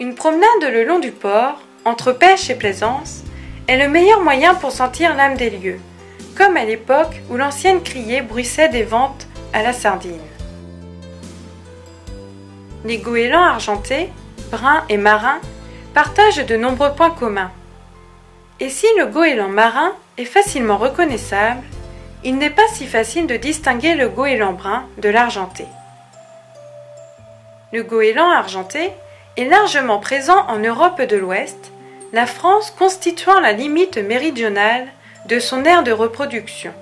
Une promenade le long du port, entre pêche et plaisance, est le meilleur moyen pour sentir l'âme des lieux, comme à l'époque où l'ancienne criée bruissait des ventes à la sardine. Les goélands argentés, bruns et marins partagent de nombreux points communs. Et si le goéland marin est facilement reconnaissable, il n'est pas si facile de distinguer le goéland brun de l'argenté. Le goéland argenté est largement présent en Europe de l'Ouest, la France constituant la limite méridionale de son aire de reproduction.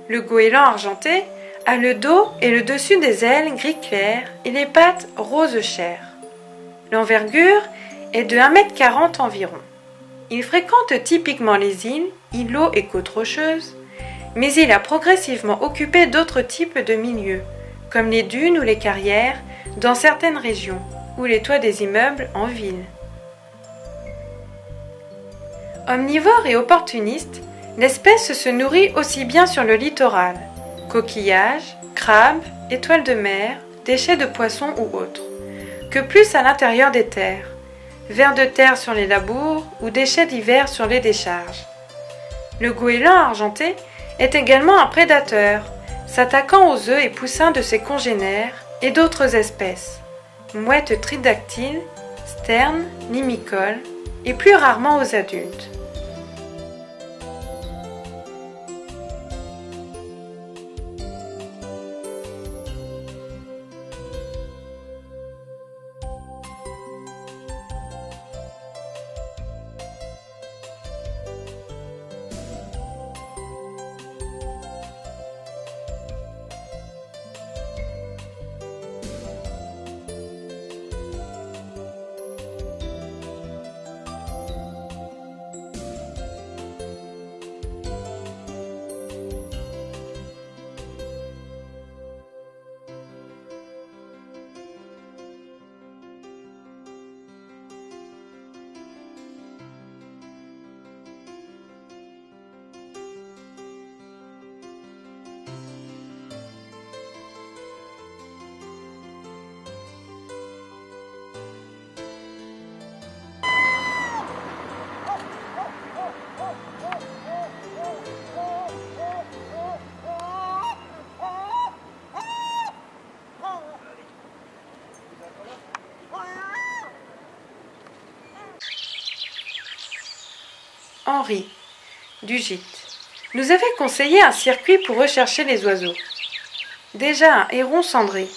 Le goéland argenté a le dos et le dessus des ailes gris clair et les pattes rose chair. L'envergure est de 1,40 m environ. Il fréquente typiquement les îles, îlots et côtes rocheuses, mais il a progressivement occupé d'autres types de milieux, comme les dunes ou les carrières dans certaines régions, ou les toits des immeubles en ville. Omnivore et opportuniste, l'espèce se nourrit aussi bien sur le littoral, coquillages, crabes, étoiles de mer, déchets de poissons ou autres, que plus à l'intérieur des terres, vers de terre sur les labours ou déchets divers sur les décharges. Le goéland argenté est également un prédateur, s'attaquant aux œufs et poussins de ses congénères et d'autres espèces, mouettes tridactyles, sternes, limicoles, et plus rarement aux adultes. Henri, du gîte, nous avait conseillé un circuit pour rechercher les oiseaux. Déjà un héron cendré.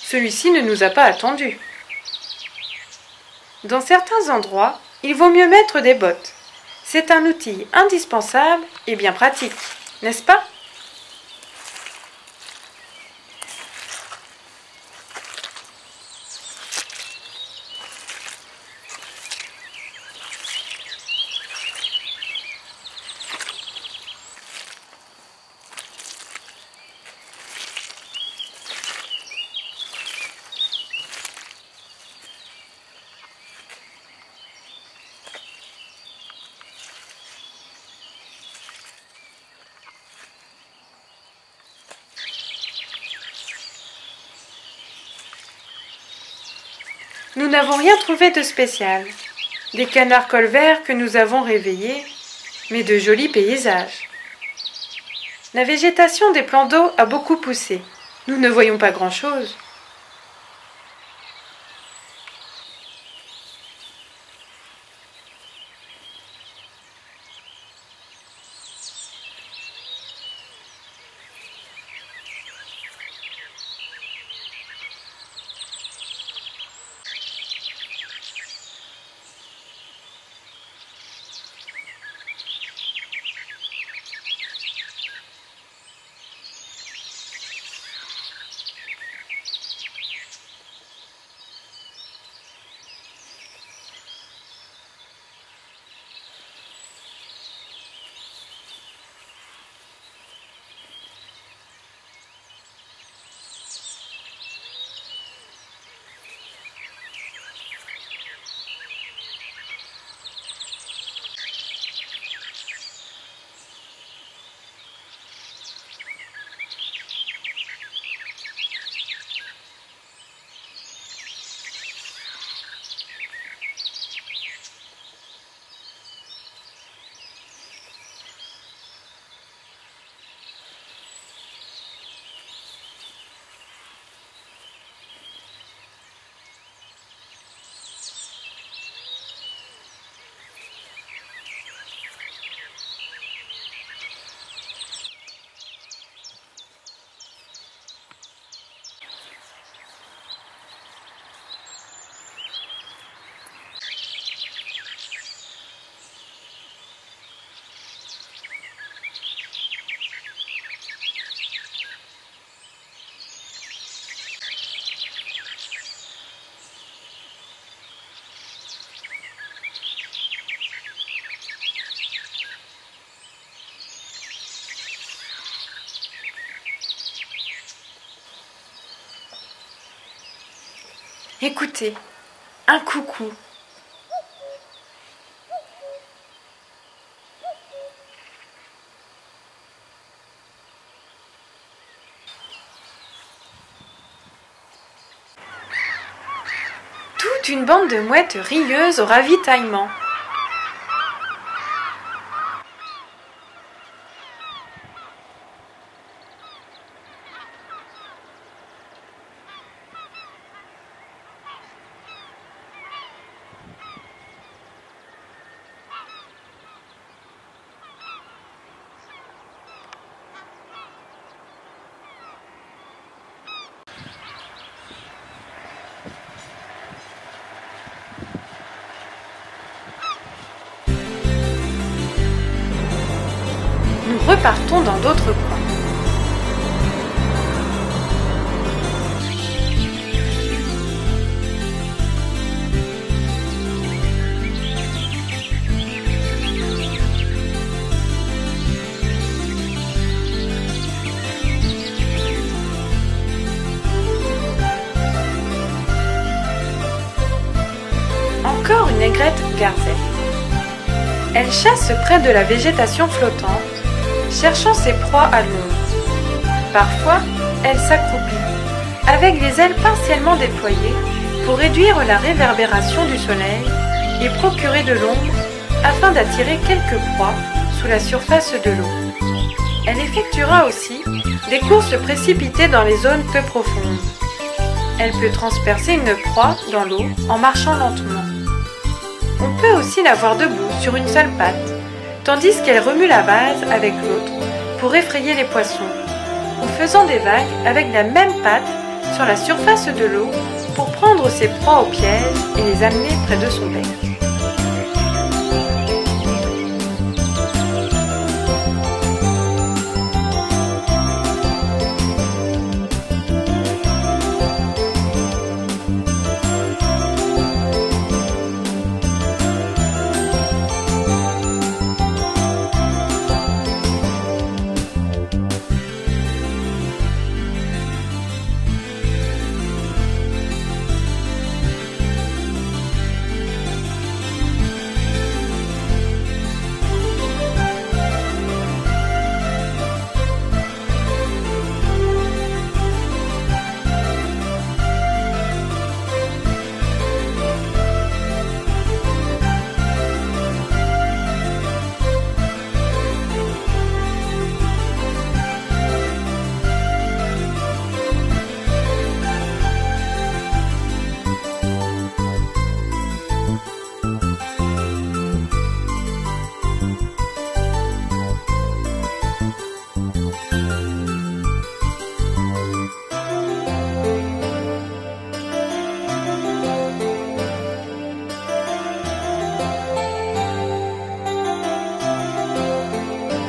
Celui-ci ne nous a pas attendus. Dans certains endroits, il vaut mieux mettre des bottes. C'est un outil indispensable et bien pratique, n'est-ce pas ? Nous n'avons rien trouvé de spécial. Des canards colverts que nous avons réveillés, mais de jolis paysages. La végétation des plans d'eau a beaucoup poussé. Nous ne voyons pas grand-chose. Écoutez, un coucou. Toute une bande de mouettes rieuses au ravitaillement. Nous repartons dans d'autres coins. Encore une aigrette garzette. Elle chasse près de la végétation flottante, cherchant ses proies à l'ombre. Parfois, elle s'accroupit, avec les ailes partiellement déployées, pour réduire la réverbération du soleil et procurer de l'ombre afin d'attirer quelques proies sous la surface de l'eau. Elle effectuera aussi des courses précipitées dans les zones peu profondes. Elle peut transpercer une proie dans l'eau en marchant lentement. On peut aussi la voir debout sur une seule patte, tandis qu'elle remue la base avec l'autre pour effrayer les poissons, ou faisant des vagues avec la même patte sur la surface de l'eau pour prendre ses proies au piège et les amener près de son bec.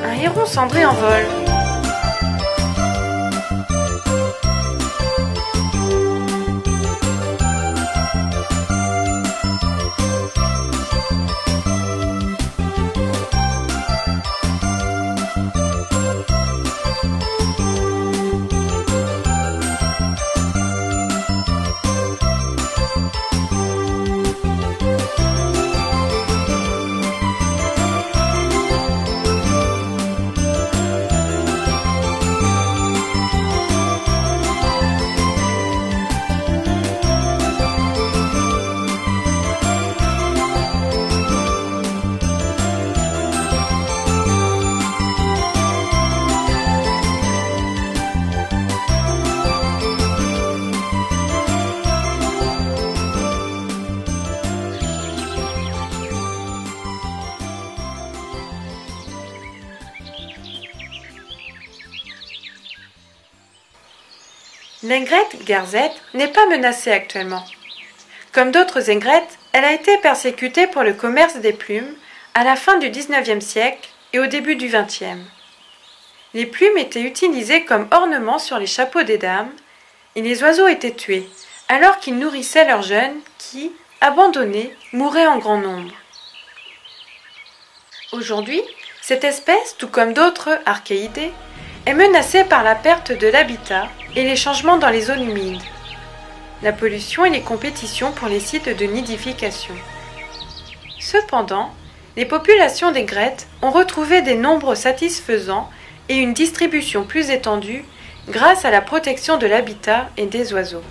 Un héron cendré en vol. L'aigrette garzette n'est pas menacée actuellement. Comme d'autres aigrettes, elle a été persécutée pour le commerce des plumes à la fin du XIXe siècle et au début du XXe. Les plumes étaient utilisées comme ornement sur les chapeaux des dames et les oiseaux étaient tués alors qu'ils nourrissaient leurs jeunes qui, abandonnés, mouraient en grand nombre. Aujourd'hui, cette espèce, tout comme d'autres archéidés, est menacée par la perte de l'habitat et les changements dans les zones humides. la pollution et les compétitions pour les sites de nidification. Cependant, les populations d'aigrettes ont retrouvé des nombres satisfaisants et une distribution plus étendue grâce à la protection de l'habitat et des oiseaux.